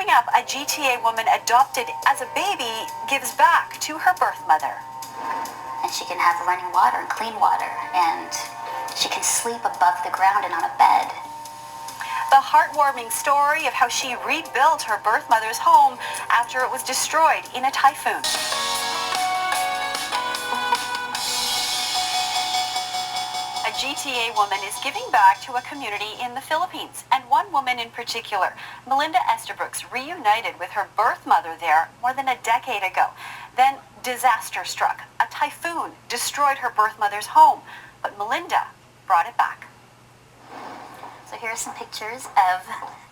Coming up, a GTA woman adopted as a baby gives back to her birth mother. And she can have running water and clean water, and she can sleep above the ground and on a bed. The heartwarming story of how she rebuilt her birth mother's home after it was destroyed in a typhoon. A GTA woman is giving back to a community in the Philippines, and one woman in particular, Melinda Estabrooks, reunited with her birth mother there more than a decade ago. Then disaster struck. A typhoon destroyed her birth mother's home, but Melinda brought it back. So here are some pictures of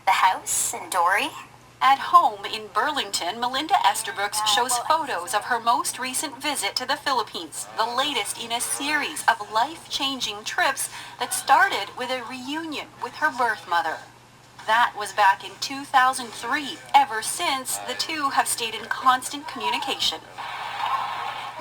the house in Dory. At home in Burlington, Melinda Estabrooks shows photos of her most recent visit to the Philippines, the latest in a series of life-changing trips that started with a reunion with her birth mother. That was back in 2003. Ever since, the two have stayed in constant communication.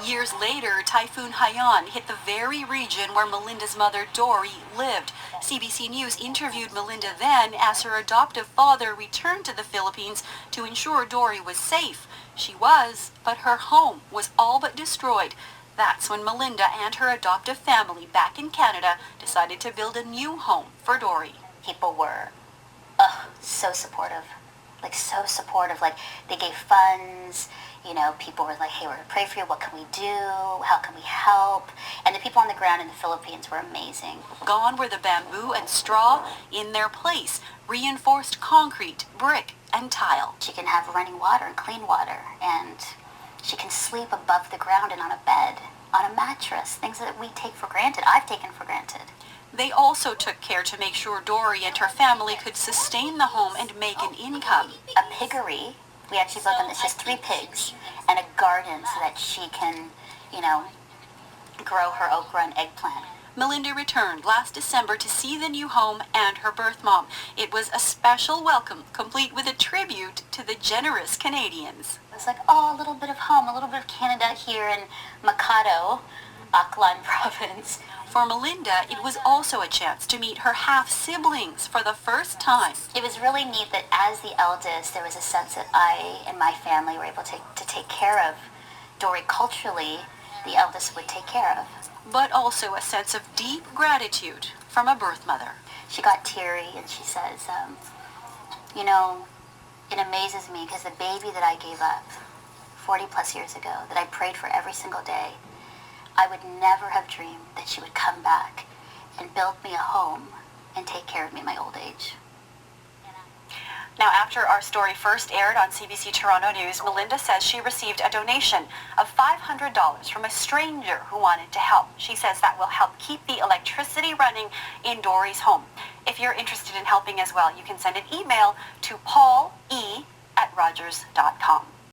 Years later, Typhoon Haiyan hit the very region where Melinda's mother, Dory, lived. CBC News interviewed Melinda then as her adoptive father returned to the Philippines to ensure Dory was safe. She was, but her home was all but destroyed. That's when Melinda and her adoptive family back in Canada decided to build a new home for Dory. People were so supportive. So supportive. They gave funds. People were like, hey, we're going to pray for you. What can we do? How can we help? And the people on the ground in the Philippines were amazing. Gone were the bamboo and straw. In their place, reinforced concrete, brick, and tile. She can have running water and clean water. And she can sleep above the ground and on a bed, on a mattress, things that we take for granted. I've taken for granted. They also took care to make sure Dory and her family could sustain the home and make an income. A piggery. We actually built them. It's just 3 pigs and a garden so that she can, grow her okra and eggplant. Melinda returned last December to see the new home and her birth mom. It was a special welcome, complete with a tribute to the generous Canadians. It was like, a little bit of home, a little bit of Canada here in Makati, Aklan province. For Melinda, it was also a chance to meet her half-siblings for the first time. It was really neat that as the eldest, there was a sense that I and my family were able to take care of Dory culturally, the eldest would take care of. But also a sense of deep gratitude from a birth mother. She got teary and she says, it amazes me because the baby that I gave up 40 plus years ago, that I prayed for every single day, I would never have dreamed that she would come back and build me a home and take care of me in my old age. Now, after our story first aired on CBC Toronto News, Melinda says she received a donation of $500 from a stranger who wanted to help. She says that will help keep the electricity running in Dory's home. If you're interested in helping as well, you can send an email to paule@rogers.com.